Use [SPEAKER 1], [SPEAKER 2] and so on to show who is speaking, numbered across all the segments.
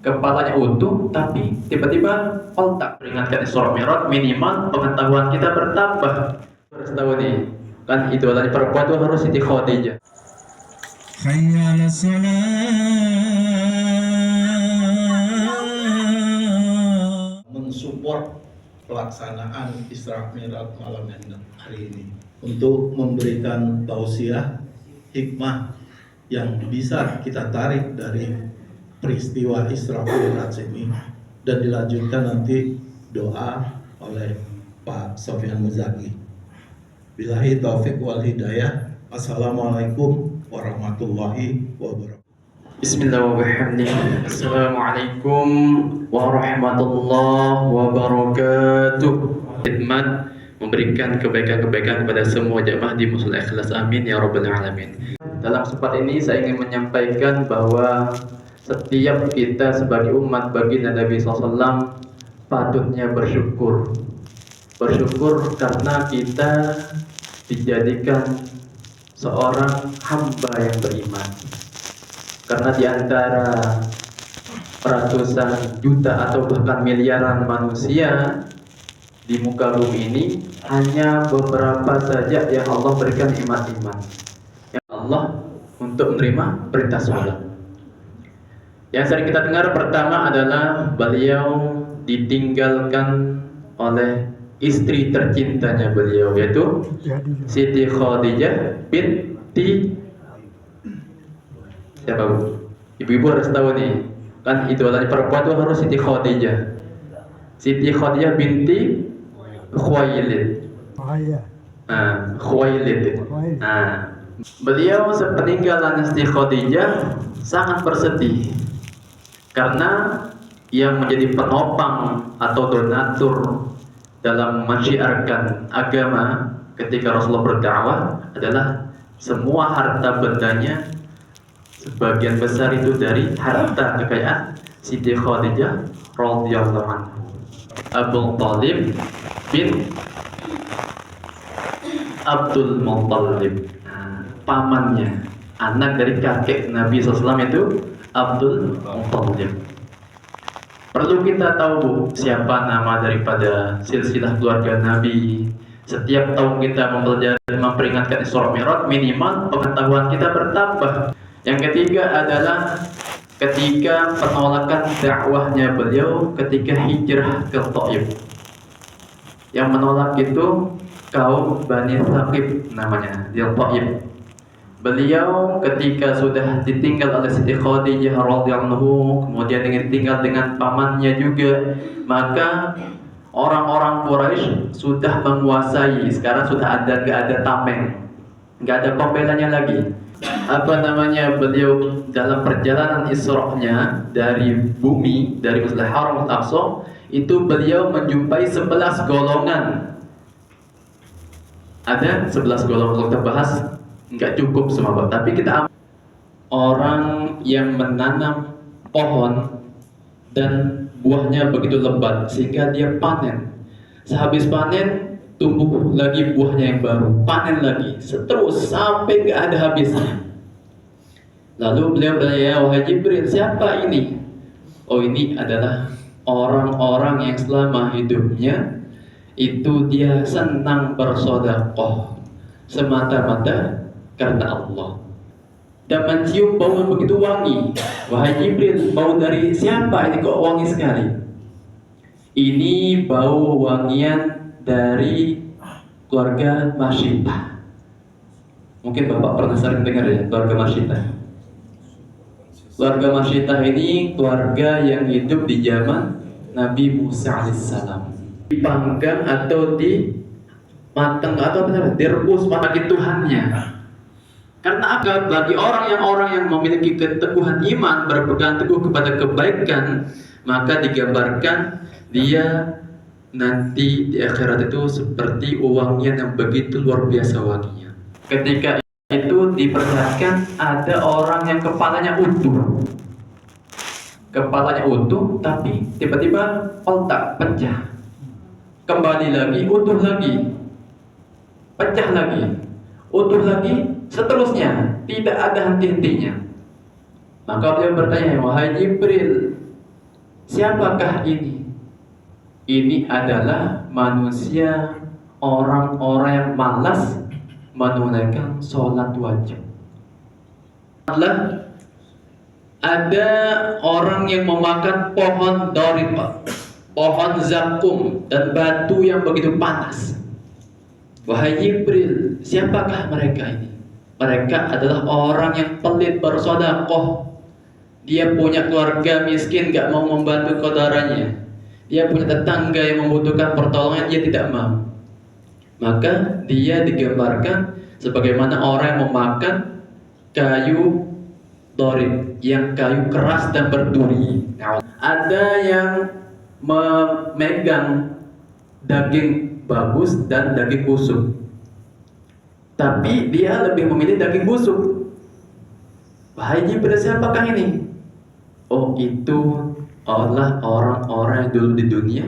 [SPEAKER 1] kepalanya utuh, tapi tiba-tiba kontak. Peringatkan Isra Mi'raj, minimal pengetahuan kita bertambah. Harus tahu nih, kan idolanya perempuan itu harus Siti Khadijah.
[SPEAKER 2] Mensupport pelaksanaan Isra Mi'raj malam hari ini untuk memberikan tausiah hikmah yang bisa kita tarik dari peristiwa Isra Mi'raj ini, dan dilanjutkan nanti doa oleh Pak Sofyan Muzaki. Billahi taufik wal hidayah. Assalamualaikum warahmatullahi wabarakatuh.
[SPEAKER 1] Bismillahirrahmanirrahim. Assalamualaikum warahmatullahi wabarakatuh. Khidmat memberikan kebaikan-kebaikan kepada semua jamaah di Musul Ikhlas, amin ya rabbal alamin. Dalam kesempatan ini saya ingin menyampaikan bahwa setiap kita sebagai umat baginda Nabi SAW patutnya bersyukur. Bersyukur karena kita dijadikan seorang hamba yang beriman. Karena di antara ratusan juta atau bahkan miliaran manusia di muka bumi ini, hanya beberapa saja yang Allah berikan iman-iman, yang Allah untuk menerima perintah sholat. Yang sering kita dengar pertama adalah beliau ditinggalkan oleh istri tercintanya beliau, yaitu Siti Khadijah binti siapa bu? Ibu-ibu harus tahu nih, kan idolanya perempuan itu harus Siti Khadijah. Siti Khadijah binti Khuwailid. Khuwailid. Beliau sepeninggalan Siti Khadijah sangat bersedih karena yang menjadi penopang atau donatur dalam menyiarkan agama ketika Rasulullah berdakwah adalah semua harta bendanya, sebagian besar itu dari harta kekayaan Siti Khadijah radhiyallahu anha. Abu Thalib bin Abdul Muttalib, pamannya, anak dari kakek Nabi SAW itu Abdul Muttalib. Perlu kita tahu bu, siapa nama daripada silsilah keluarga Nabi. Setiap tahun kita mempelajari, memperingatkan Isra Mi'raj, minimal pengetahuan kita bertambah. Yang ketiga adalah ketika penolakan dakwahnya beliau ketika hijrah ke Thaif. Yang menolak itu kaum Bani Thaqif namanya, di Thaif. Beliau ketika sudah ditinggal oleh Siti Khadijah radhiyallahu anhu, kemudian ditinggal dengan pamannya juga, maka orang-orang Quraisy sudah menguasai. Sekarang sudah ada, nggak ada tameng, nggak ada pembelanya lagi. Beliau dalam perjalanan Isra-nya dari bumi, dari Masjidil Haram Al-Aqsa, itu beliau menjumpai 11 golongan. Ada 11 golongan, kalau kita bahas nggak cukup semua, tapi kita ambil orang yang menanam pohon dan buahnya begitu lebat sehingga dia panen. Sehabis panen tumbuh lagi buahnya yang baru, panen lagi, seterus sampai nggak ada habisnya. Lalu beliau bertanya, wahai Jibril, siapa ini? Oh, ini adalah orang-orang yang selama hidupnya itu dia senang bersedekah semata-mata karena Allah, dan mencium bau yang begitu wangi. Wahai Jibril, bau dari siapa ini kok wangi sekali? Ini bau wangian dari keluarga Masyitah. Mungkin Bapak pernah sering dengar ya, keluarga Masyitah. Keluarga Masyitah ini keluarga yang hidup di zaman Nabi Musa alaihissalam. Dipanggang atau dimateng atau direbus bagi Tuhannya. Karena agak bagi orang yang memiliki keteguhan iman, berpegang teguh kepada kebaikan, maka digambarkan dia nanti di akhirat itu seperti wangian yang begitu luar biasa wanginya. Ketika itu diperlihatkan ada orang yang kepalanya utuh, tapi tiba-tiba kontak, pecah, kembali lagi, utuh lagi, pecah lagi, utuh lagi, seterusnya, tidak ada henti-hentinya. Maka beliau bertanya, wahai Jibril, Siapakah ini? Ini adalah manusia, orang-orang yang malas menunaikan sholat wajib. Ada orang yang memakan pohon dorib, pohon zakum, dan batu yang begitu panas. Wahai Jibril, siapakah mereka ini? Mereka adalah orang yang pelit bersedekah. Dia punya keluarga miskin, gak mau membantu saudaranya. Dia punya tetangga yang membutuhkan pertolongan, dia tidak mau. Maka dia digambarkan sebagaimana orang yang memakan kayu dorib, yang kayu keras dan berduri. Ada yang memegang daging bagus dan daging busuk, tapi dia lebih memilih daging busuk. Wahai Jibril, siapakah ini? Oh, itu adalah orang-orang yang dulu di dunia,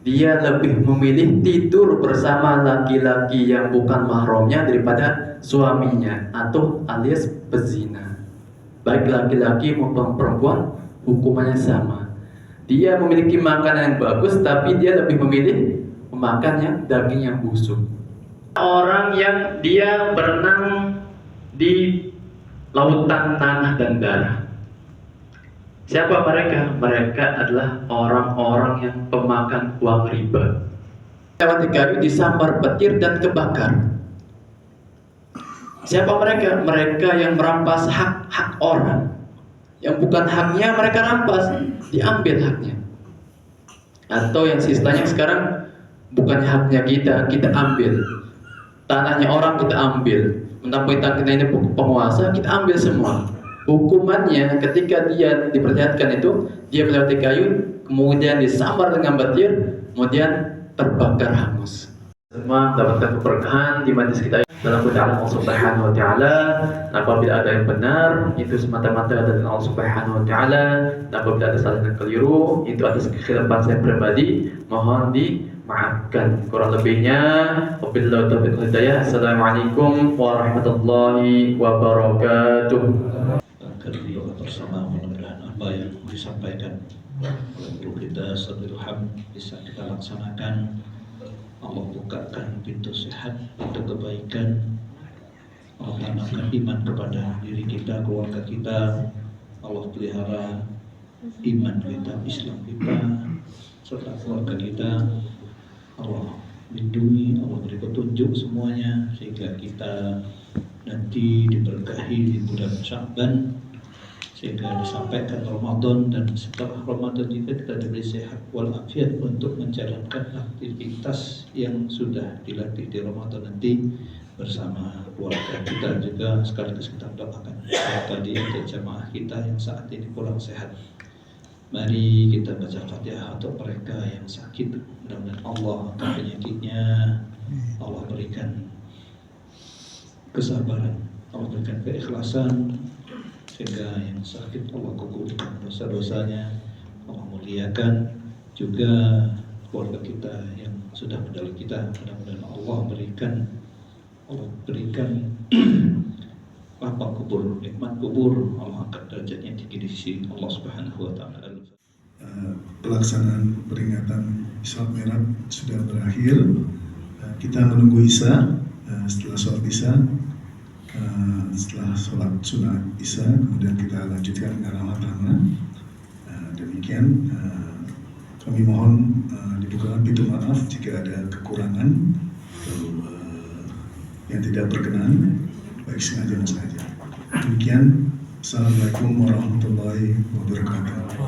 [SPEAKER 1] dia lebih memilih tidur bersama laki-laki yang bukan mahramnya daripada suaminya, atau alias pezina. Baik laki-laki maupun perempuan, hukumannya sama. Dia memiliki makanan yang bagus, tapi dia lebih memilih memakan yang daging yang busuk. Orang yang dia berenang di lautan tanah dan darah. Siapa mereka? Mereka adalah orang-orang yang pemakan uang riba. Lewati kayu, disambar petir dan kebakar. Siapa mereka? Mereka yang merampas hak-hak orang. Yang bukan haknya mereka rampas, diambil haknya. Atau yang istilahnya sekarang, bukan haknya kita ambil. Tanahnya orang kita ambil. Mentang-mentang kita ini penguasa, kita ambil semua. Hukumannya ketika dia diperlihatkan itu, dia melewati kayu, kemudian disambar dengan petir, kemudian terbakar hangus. Semua mendapatkan keberkahan di majlis kita dalam godaan Allah Subhanahu wa taala. Apabila ada yang benar, itu semata-mata dari Allah Subhanahu wa taala. Apabila ada salah dan keliru, itu atas kekhilafan saya pribadi, mohon dimaafkan. Kurang lebihnya, wabillahi taufiq wal hidayah. Assalamualaikum warahmatullahi wabarakatuh.
[SPEAKER 3] Berdoa bersama, mudah-mudahan apa yang disampaikan oleh guru kita Ustadzul Ham bisa kita laksanakan. Allah bukakan pintu sehat, pintu kebaikan. Allah tanamkan iman kepada diri kita, keluarga kita. Allah pelihara iman kita, Islam kita, serta keluarga kita. Allah lindungi, Allah beri petunjuk semuanya, sehingga kita nanti diberkahi di bulan Sya'ban, sehingga disampaikan Ramadan, dan setelah Ramadan juga kita diberi sehat walafiat untuk menjalankan aktivitas yang sudah dilatih di Ramadan nanti bersama keluarga kita. Juga sekaligus kita doakan tadi untuk jamaah kita yang saat ini pulang sehat. Mari kita baca Fatihah untuk mereka yang sakit. Mudah-mudahan Allah akan penyakitnya, Allah berikan kesabaran, Allah berikan keikhlasan, sehingga yang sakit Allah gugurkan dosa-dosanya, Allah muliakan. Juga keluarga kita yang sudah mendahului kita, mudah-mudahan Allah berikan lapang kubur, nikmat kubur, Allah angkat derajatnya tinggi di sisi Allah Subhanahu wa taala.
[SPEAKER 4] Pelaksanaan peringatan Isra Mi'raj sudah berakhir. Kita menunggu Isya. Setelah sholat Isya, setelah sholat sunat Isya, kemudian kita lanjutkan dengan ramah-ramah. Demikian, kami mohon dibukakan pintu maaf jika ada kekurangan atau yang tidak berkenan, baik sengaja maupun sengaja. Demikian, Assalamualaikum warahmatullahi wabarakatuh.